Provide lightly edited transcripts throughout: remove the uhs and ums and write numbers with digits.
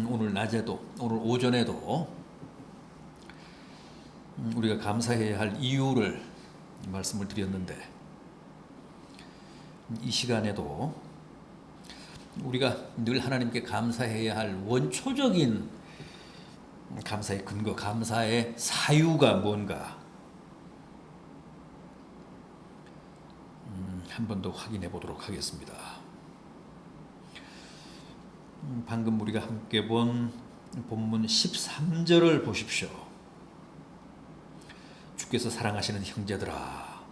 오늘 낮에도 오늘 오전에도 우리가 감사해야 할 이유를 말씀을 드렸는데, 이 시간에도 우리가 늘 하나님께 감사해야 할 원초적인 감사의 근거, 감사의 사유가 뭔가 한 번 더 확인해 보도록 하겠습니다. 방금 우리가 함께 본 본문 13절을 보십시오. 주께서 사랑하시는 형제들아,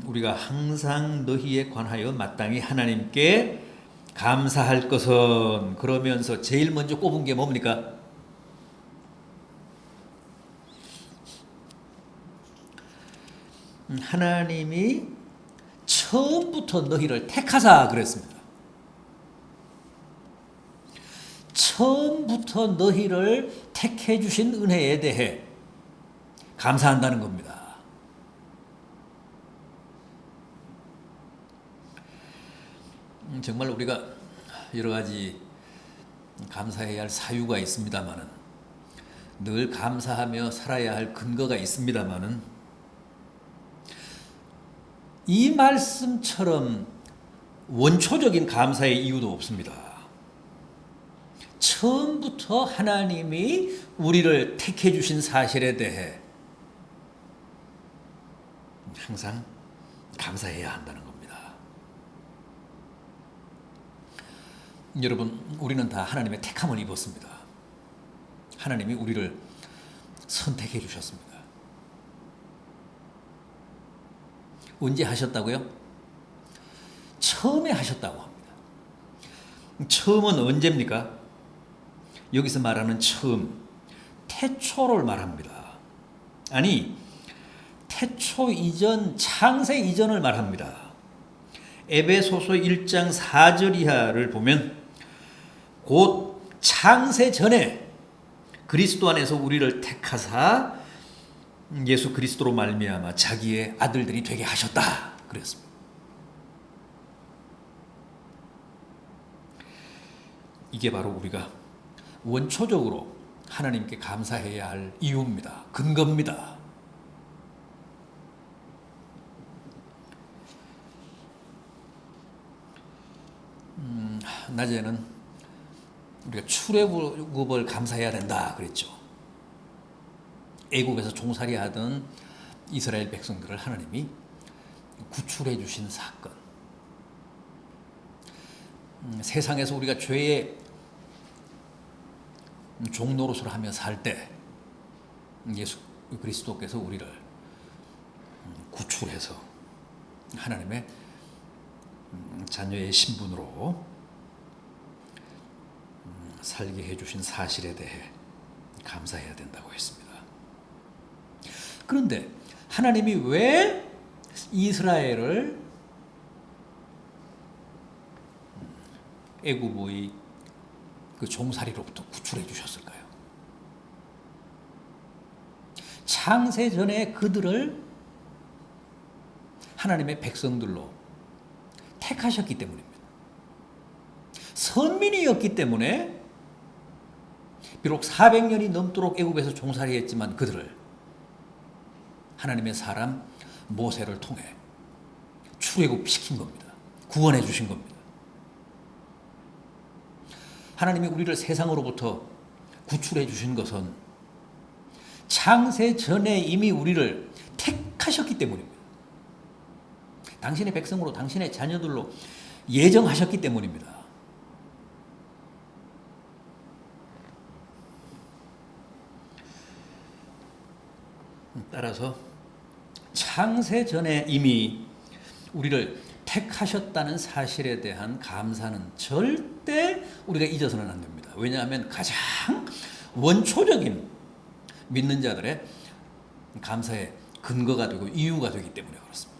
우리가 항상 너희에 관하여 마땅히 하나님께 감사할 것은, 그러면서 제일 먼저 꼽은 게 뭡니까? 하나님이 처음부터 너희를 택하사 그랬습니다. 처음부터 너희를 택해 주신 은혜에 대해 감사한다는 겁니다. 정말 우리가 여러 가지 감사해야 할 사유가 있습니다만은, 늘 감사하며 살아야 할 근거가 있습니다만은, 이 말씀처럼 원초적인 감사의 이유도 없습니다. 처음부터 하나님이 우리를 택해 주신 사실에 대해 항상 감사해야 한다는 겁니다. 여러분, 우리는 다 하나님의 택함을 입었습니다. 하나님이 우리를 선택해 주셨습니다. 언제 하셨다고요? 처음에 하셨다고 합니다. 처음은 언제입니까? 여기서 말하는 처음, 태초를 말합니다. 아니, 태초 이전, 창세 이전을 말합니다. 에베소서 1장 4절 이하를 보면, 곧 창세 전에 그리스도 안에서 우리를 택하사 예수 그리스도로 말미암아 자기의 아들들이 되게 하셨다 그랬습니다. 이게 바로 우리가 원초적으로 하나님께 감사해야 할 이유입니다. 근거입니다. 낮에는 우리가 출애굽을 감사해야 된다 그랬죠. 애국에서 종살이 하던 이스라엘 백성들을 하나님이 구출해 주신 사건. 세상에서 우리가 죄의 종노릇을 하며 살 때 예수 그리스도께서 우리를 구출해서 하나님의 자녀의 신분으로 살게 해주신 사실에 대해 감사해야 된다고 했습니다. 그런데 하나님이 왜 이스라엘을 애굽의 그 종살이로부터 구출해 주셨을까요? 창세 전에 그들을 하나님의 백성들로 택하셨기 때문입니다. 선민이었기 때문에 비록 400년이 넘도록 애굽에서 종살이했지만 그들을 하나님의 사람 모세를 통해 출애굽시킨 겁니다. 구원해 주신 겁니다. 하나님이 우리를 세상으로부터 구출해 주신 것은 창세 전에 이미 우리를 택하셨기 때문입니다. 당신의 백성으로, 당신의 자녀들로 예정하셨기 때문입니다. 따라서 창세 전에 이미 우리를 택하셨다는 사실에 대한 감사는 절대 우리가 잊어서는 안 됩니다. 왜냐하면 가장 원초적인 믿는 자들의 감사의 근거가 되고 이유가 되기 때문에 그렇습니다.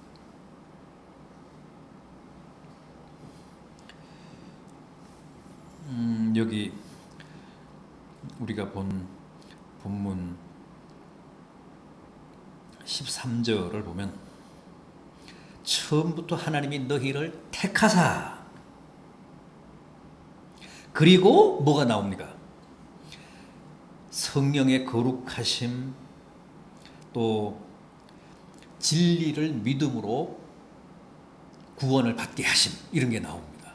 여기 우리가 본 본문 13절을 보면 처음부터 하나님이 너희를 택하사 그리고 뭐가 나옵니까? 성령의 거룩하심, 또 진리를 믿음으로 구원을 받게 하심, 이런 게 나옵니다.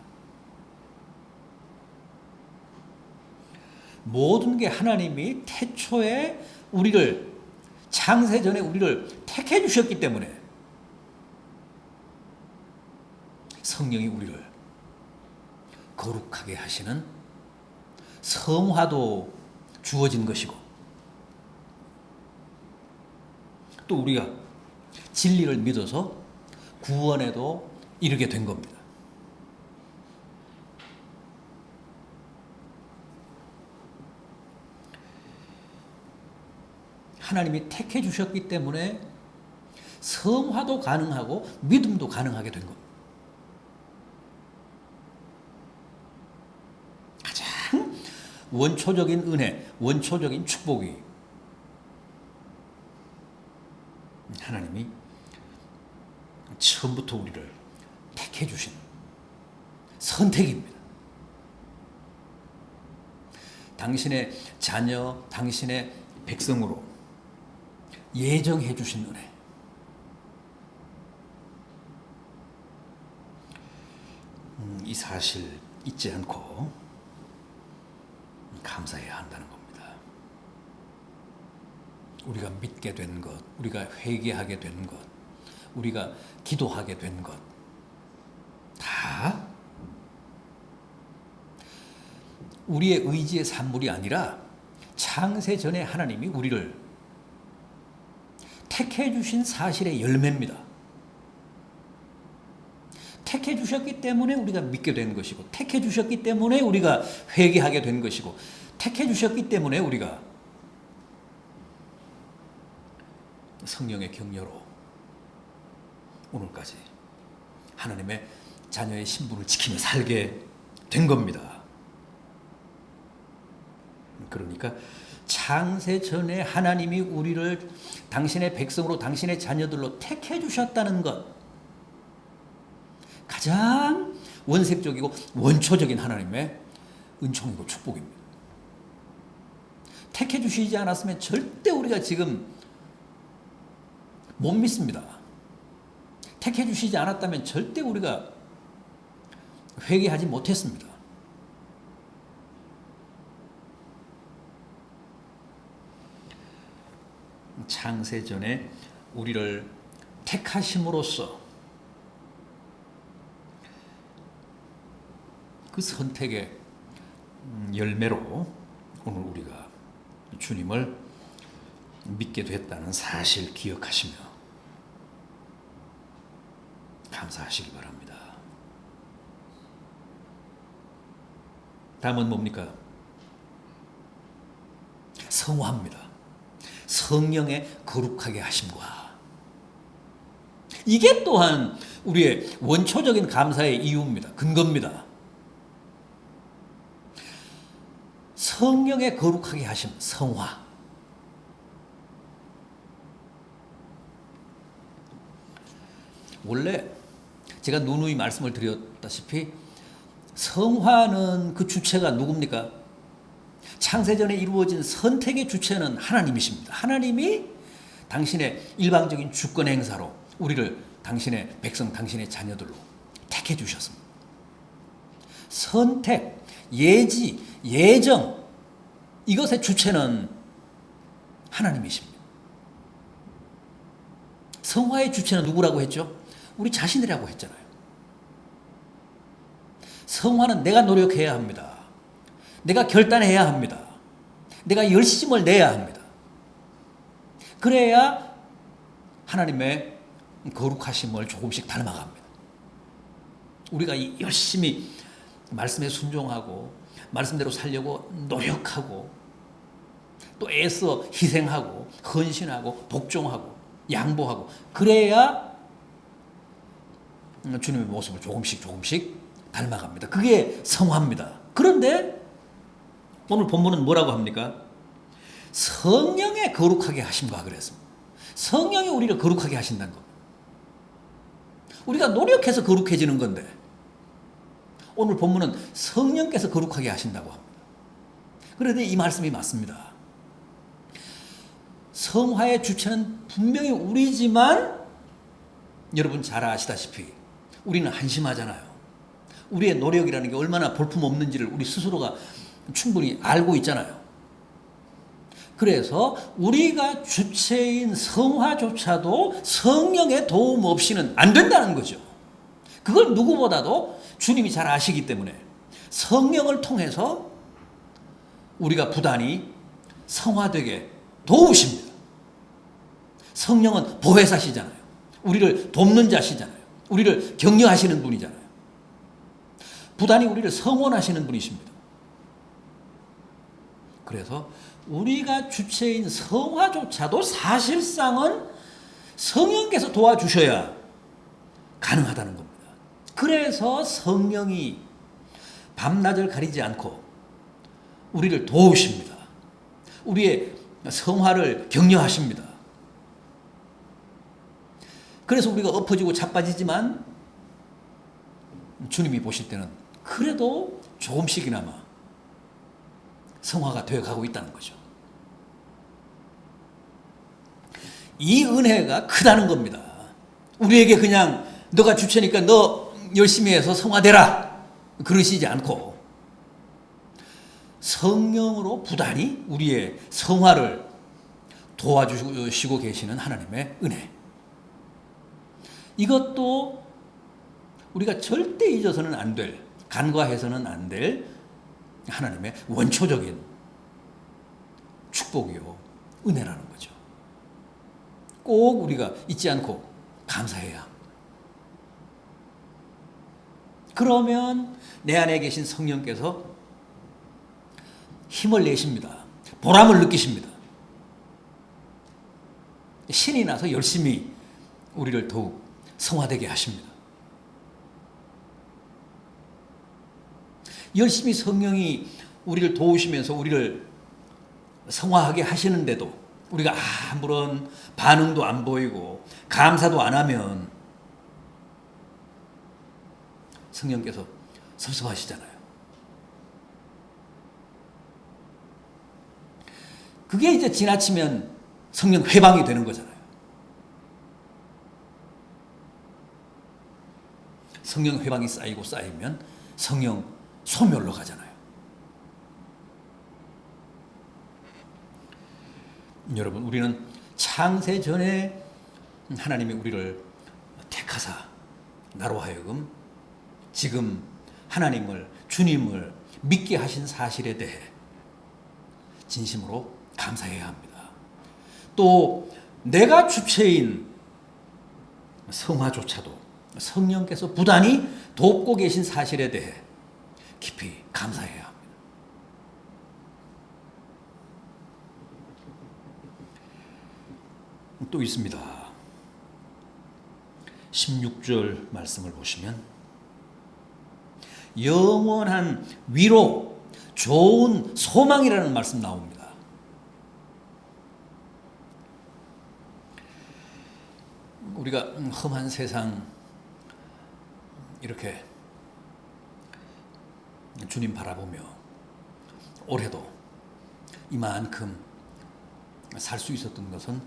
모든 게 하나님이 태초에 우리를, 창세 전에 우리를 택해 주셨기 때문에 성령이 우리를 거룩하게 하시는 성화도 주어진 것이고, 또 우리가 진리를 믿어서 구원에도 이르게 된 겁니다. 하나님이 택해 주셨기 때문에 성화도 가능하고 믿음도 가능하게 된 겁니다. 가장 원초적인 은혜, 원초적인 축복이 하나님이 처음부터 우리를 택해 주신 선택입니다. 당신의 자녀, 당신의 백성으로 예정해 주신 은혜. 이 사실 잊지 않고 감사해야 한다는 겁니다. 우리가 믿게 된 것, 우리가 회개하게 된 것, 우리가 기도하게 된 것, 다 우리의 의지의 산물이 아니라 창세 전에 하나님이 우리를 택해 주신 사실의 열매입니다. 택해 주셨기 때문에 우리가 믿게 된 것이고, 택해 주셨기 때문에 우리가 회개하게 된 것이고, 택해 주셨기 때문에 우리가 성령의 격려로 오늘까지 하나님의 자녀의 신분을 지키며 살게 된 겁니다. 그러니까 창세 전에 하나님이 우리를 당신의 백성으로, 당신의 자녀들로 택해 주셨다는 것, 가장 원색적이고 원초적인 하나님의 은총이고 축복입니다. 택해 주시지 않았으면 절대 우리가 지금 못 믿습니다. 택해 주시지 않았다면 절대 우리가 회개하지 못했습니다. 창세 전에 우리를 택하심으로써 그 선택의 열매로 오늘 우리가 주님을 믿게 됐다는 사실 기억하시며 감사하시기 바랍니다. 다음은 뭡니까? 성화입니다. 성령의 거룩하게 하심과, 이게 또한 우리의 원초적인 감사의 이유입니다. 근거입니다. 성령의 거룩하게 하심, 성화. 원래 제가 누누이 말씀을 드렸다시피 성화는 그 주체가 누굽니까? 창세전에 이루어진 선택의 주체는 하나님이십니다. 하나님이 당신의 일방적인 주권 행사로 우리를 당신의 백성, 당신의 자녀들로 택해 주셨습니다. 선택, 예지, 예정, 이것의 주체는 하나님이십니다. 성화의 주체는 누구라고 했죠? 우리 자신이라고 했잖아요. 성화는 내가 노력해야 합니다. 내가 결단해야 합니다. 내가 열심을 내야 합니다. 그래야 하나님의 거룩하심을 조금씩 닮아갑니다. 우리가 열심히 말씀에 순종하고 말씀대로 살려고 노력하고 또 애써 희생하고 헌신하고 복종하고 양보하고, 그래야 주님의 모습을 조금씩 닮아갑니다. 그게 성화입니다. 그런데 오늘 본문은 뭐라고 합니까? 성령의 거룩하게 하심과 그랬습니다. 성령이 우리를 거룩하게 하신다는 겁니다. 우리가 노력해서 거룩해지는 건데, 오늘 본문은 성령께서 거룩하게 하신다고 합니다. 그런데 이 말씀이 맞습니다. 성화의 주체는 분명히 우리지만 여러분 잘 아시다시피 우리는 한심하잖아요. 우리의 노력이라는 게 얼마나 볼품없는지를 우리 스스로가 충분히 알고 있잖아요. 그래서 우리가 주체인 성화조차도 성령의 도움 없이는 안 된다는 거죠. 그걸 누구보다도 주님이 잘 아시기 때문에 성령을 통해서 우리가 부단히 성화되게 도우십니다. 성령은 보혜사시잖아요. 우리를 돕는 자시잖아요. 우리를 격려하시는 분이잖아요. 부단히 우리를 성원하시는 분이십니다. 그래서 우리가 주체인 성화조차도 사실상은 성령께서 도와주셔야 가능하다는 겁니다. 그래서 성령이 밤낮을 가리지 않고 우리를 도우십니다. 우리의 성화를 격려하십니다. 그래서 우리가 엎어지고 자빠지지만 주님이 보실 때는 그래도 조금씩이나마 성화가 되어가고 있다는 거죠. 이 은혜가 크다는 겁니다. 우리에게 그냥 너가 주체니까 너 열심히 해서 성화되라 그러시지 않고 성령으로 부단히 우리의 성화를 도와주시고 계시는 하나님의 은혜. 이것도 우리가 절대 잊어서는 안 될, 간과해서는 안 될 하나님의 원초적인 축복이요, 은혜라는 거죠. 꼭 우리가 잊지 않고 감사해야 합니다. 그러면 내 안에 계신 성령께서 힘을 내십니다. 보람을 느끼십니다. 신이 나서 열심히 우리를 더욱 성화되게 하십니다. 열심히 성령이 우리를 도우시면서 우리를 성화하게 하시는데도 우리가 아무런 반응도 안 보이고 감사도 안 하면 성령께서 섭섭하시잖아요. 그게 이제 지나치면 성령 회방이 되는 거잖아요. 성령 회방이 쌓이고 쌓이면 성령 소멸로 가잖아요. 여러분, 우리는 창세 전에 하나님이 우리를 택하사 나로 하여금 지금 하나님을, 주님을 믿게 하신 사실에 대해 진심으로 감사해야 합니다. 또 내가 주체인 성화조차도 성령께서 부단히 돕고 계신 사실에 대해 깊이 감사해야 합니다. 또 있습니다. 16절 말씀을 보시면 영원한 위로, 좋은 소망이라는 말씀 나옵니다. 우리가 험한 세상 이렇게 주님 바라보며 올해도 이만큼 살 수 있었던 것은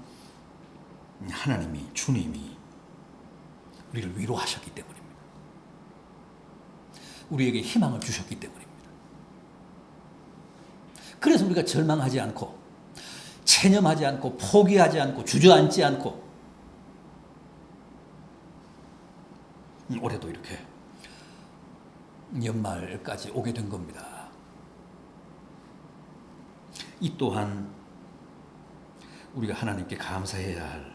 하나님이, 주님이 우리를 위로하셨기 때문입니다. 우리에게 희망을 주셨기 때문입니다. 그래서 우리가 절망하지 않고 체념하지 않고 포기하지 않고 주저앉지 않고 올해도 이렇게 연말까지 오게 된 겁니다. 이 또한 우리가 하나님께 감사해야 할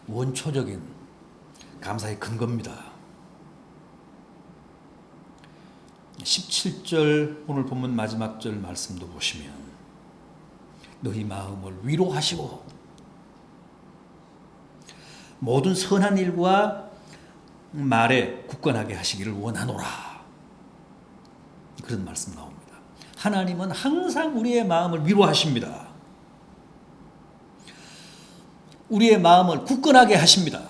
원초적인 감사의 근거입니다. 17절 오늘 본문 마지막 절 말씀도 보시면 너희 마음을 위로하시고 모든 선한 일과 말에 굳건하게 하시기를 원하노라. 그런 말씀 나옵니다. 하나님은 항상 우리의 마음을 위로하십니다. 우리의 마음을 굳건하게 하십니다.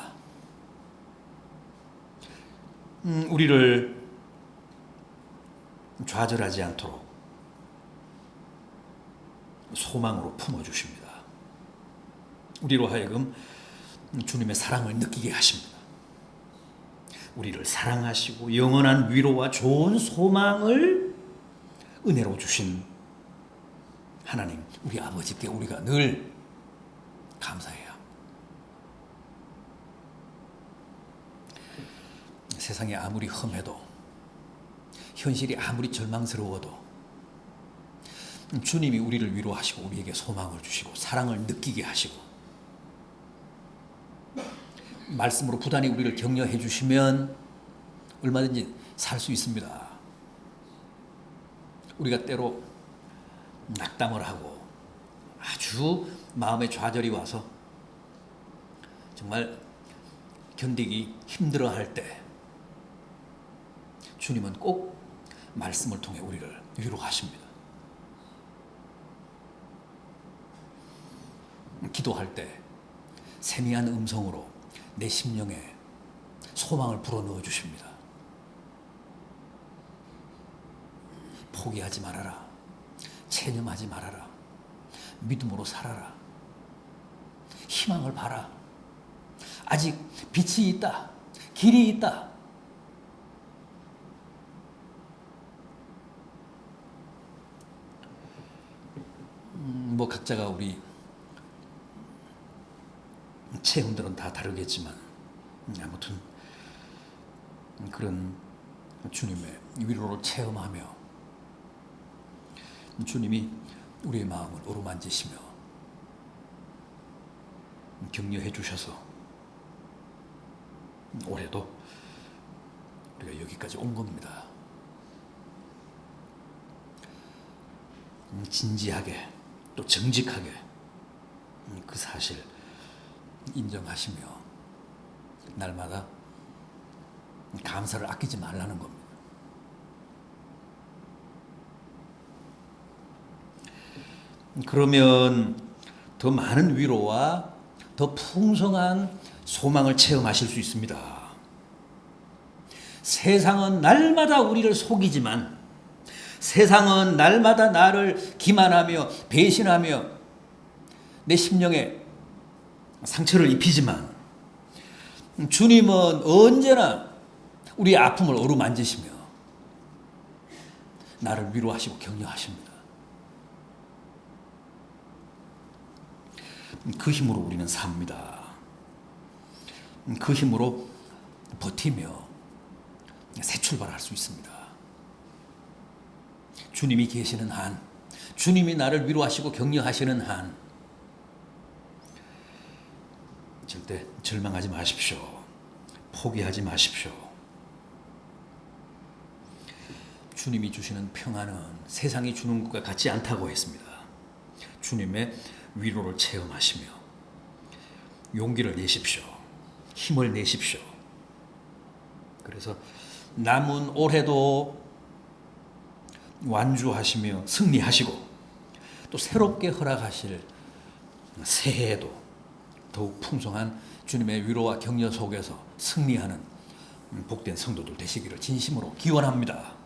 우리를 좌절하지 않도록 소망으로 품어주십니다. 우리로 하여금 주님의 사랑을 느끼게 하십니다. 우리를 사랑하시고 영원한 위로와 좋은 소망을 은혜로 주신 하나님, 우리 아버지께 우리가 늘 감사해야 합니다. 세상이 아무리 험해도, 현실이 아무리 절망스러워도 주님이 우리를 위로하시고 우리에게 소망을 주시고 사랑을 느끼게 하시고 말씀으로 부단히 우리를 격려해 주시면 얼마든지 살 수 있습니다. 우리가 때로 낙담을 하고 아주 마음의 좌절이 와서 정말 견디기 힘들어할 때 주님은 꼭 말씀을 통해 우리를 위로하십니다. 기도할 때 세미한 음성으로 내 심령에 소망을 불어넣어 주십니다. 포기하지 말아라. 체념하지 말아라. 믿음으로 살아라. 희망을 봐라. 아직 빛이 있다. 길이 있다. 각자가 우리 체험들은 다 다르겠지만 아무튼 그런 주님의 위로를 체험하며 주님이 우리의 마음을 어루만지시며 격려해 주셔서 올해도 우리가 여기까지 온 겁니다. 진지하게 또 정직하게 그 사실 인정하시며 날마다 감사를 아끼지 말라는 겁니다. 그러면 더 많은 위로와 더 풍성한 소망을 체험하실 수 있습니다. 세상은 날마다 우리를 속이지만, 세상은 날마다 나를 기만하며 배신하며 내 심령에 상처를 입히지만, 주님은 언제나 우리의 아픔을 어루만지시며 나를 위로하시고 격려하십니다. 그 힘으로 우리는 삽니다. 그 힘으로 버티며 새 출발할 수 있습니다. 주님이 계시는 한, 주님이 나를 위로하시고 격려하시는 한 절대 절망하지 마십시오. 포기하지 마십시오. 주님이 주시는 평안은 세상이 주는 것과 같지 않다고 했습니다. 주님의 위로를 체험하시며 용기를 내십시오. 힘을 내십시오. 그래서 남은 올해도 완주하시며 승리하시고 또 새롭게 허락하실 새해에도 더욱 풍성한 주님의 위로와 격려 속에서 승리하는 복된 성도들 되시기를 진심으로 기원합니다.